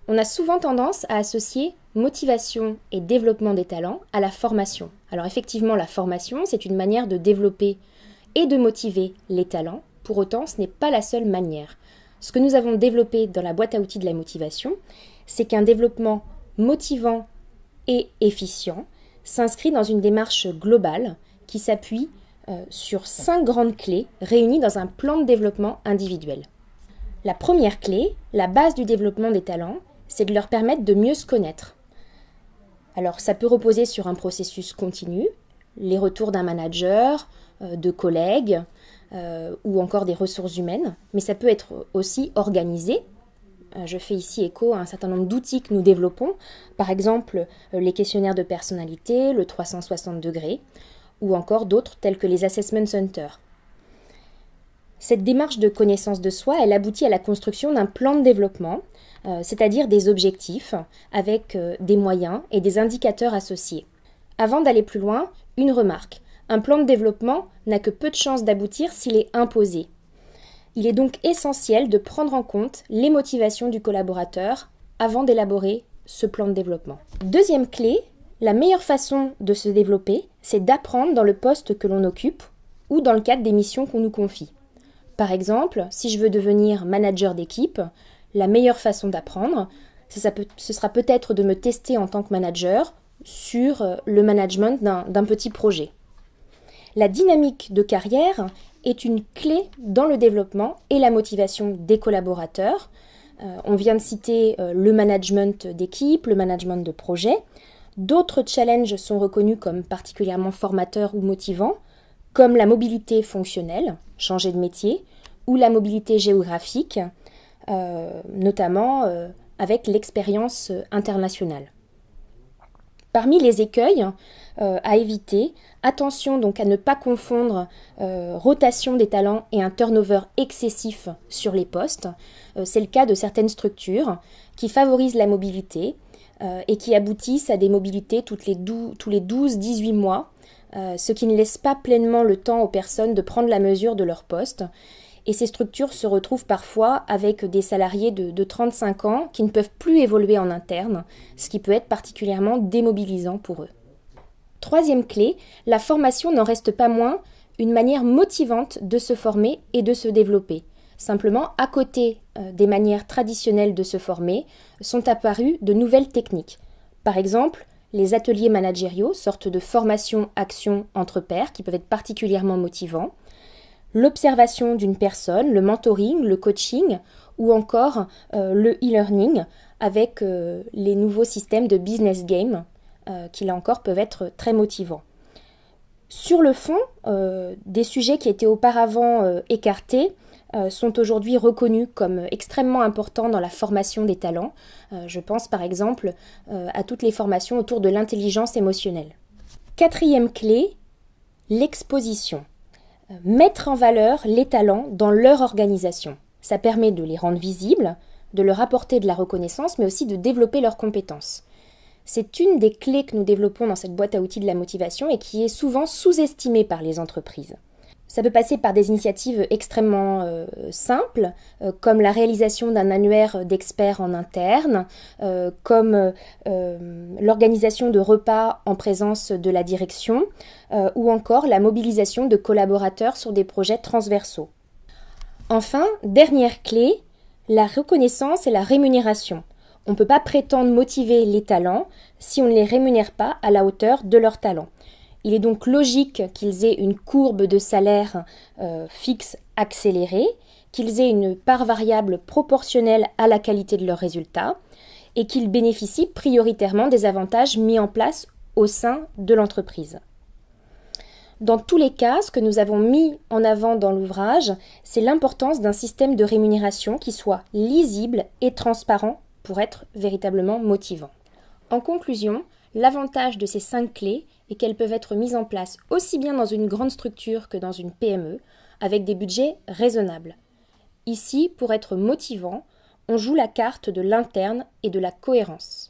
On a souvent tendance à associer motivation et développement des talents à la formation. Alors effectivement, la formation, c'est une manière de développer et de motiver les talents. Pour autant, ce n'est pas la seule manière. Ce que nous avons développé dans la boîte à outils de la motivation, c'est qu'un développement motivant et efficient s'inscrit dans une démarche globale qui s'appuie sur 5 grandes clés réunies dans un plan de développement individuel. La première clé, la base du développement des talents, c'est de leur permettre de mieux se connaître. Alors ça peut reposer sur un processus continu, les retours d'un manager, de collègues ou encore des ressources humaines, mais ça peut être aussi organisé. Je fais ici écho à un certain nombre d'outils que nous développons, par exemple les questionnaires de personnalité, le 360 degrés, ou encore d'autres tels que les assessment centers. Cette démarche de connaissance de soi, elle aboutit à la construction d'un plan de développement, c'est-à-dire des objectifs avec des moyens et des indicateurs associés. Avant d'aller plus loin, une remarque. Un plan de développement n'a que peu de chances d'aboutir s'il est imposé. Il est donc essentiel de prendre en compte les motivations du collaborateur avant d'élaborer ce plan de développement. Deuxième clé, la meilleure façon de se développer, c'est d'apprendre dans le poste que l'on occupe ou dans le cadre des missions qu'on nous confie. Par exemple, si je veux devenir manager d'équipe, la meilleure façon d'apprendre, ce sera peut-être de me tester en tant que manager sur le management d'un petit projet. La dynamique de carrière est une clé dans le développement et la motivation des collaborateurs. On vient de citer le management d'équipe, le management de projet. D'autres challenges sont reconnus comme particulièrement formateurs ou motivants, comme la mobilité fonctionnelle, changer de métier, ou la mobilité géographique, notamment avec l'expérience internationale. Parmi les écueils à éviter, attention donc à ne pas confondre rotation des talents et un turnover excessif sur les postes. C'est le cas de certaines structures qui favorisent la mobilité et qui aboutissent à des mobilités tous les 12-18 mois, ce qui ne laisse pas pleinement le temps aux personnes de prendre la mesure de leur poste. Et ces structures se retrouvent parfois avec des salariés de 35 ans qui ne peuvent plus évoluer en interne, ce qui peut être particulièrement démobilisant pour eux. Troisième clé, la formation n'en reste pas moins une manière motivante de se former et de se développer. Simplement, à côté des manières traditionnelles de se former, sont apparues de nouvelles techniques. Par exemple, les ateliers managériaux, sortes de formation-action entre pairs qui peuvent être particulièrement motivants. L'observation d'une personne, le mentoring, le coaching ou encore le e-learning avec les nouveaux systèmes de business game qui là encore peuvent être très motivants. Sur le fond, des sujets qui étaient auparavant écartés sont aujourd'hui reconnus comme extrêmement importants dans la formation des talents. Je pense par exemple à toutes les formations autour de l'intelligence émotionnelle. Quatrième clé, l'exposition. Mettre en valeur les talents dans leur organisation. Ça permet de les rendre visibles, de leur apporter de la reconnaissance, mais aussi de développer leurs compétences. C'est une des clés que nous développons dans cette boîte à outils de la motivation et qui est souvent sous-estimée par les entreprises. Ça peut passer par des initiatives extrêmement simples, comme la réalisation d'un annuaire d'experts en interne, comme l'organisation de repas en présence de la direction, ou encore la mobilisation de collaborateurs sur des projets transversaux. Enfin, dernière clé, la reconnaissance et la rémunération. On ne peut pas prétendre motiver les talents si on ne les rémunère pas à la hauteur de leurs talents. Il est donc logique qu'ils aient une courbe de salaire fixe accélérée, qu'ils aient une part variable proportionnelle à la qualité de leurs résultats et qu'ils bénéficient prioritairement des avantages mis en place au sein de l'entreprise. Dans tous les cas, ce que nous avons mis en avant dans l'ouvrage, c'est l'importance d'un système de rémunération qui soit lisible et transparent pour être véritablement motivant. En conclusion, l'avantage de ces 5 clés est qu'elles peuvent être mises en place aussi bien dans une grande structure que dans une PME, avec des budgets raisonnables. Ici, pour être motivant, on joue la carte de l'interne et de la cohérence.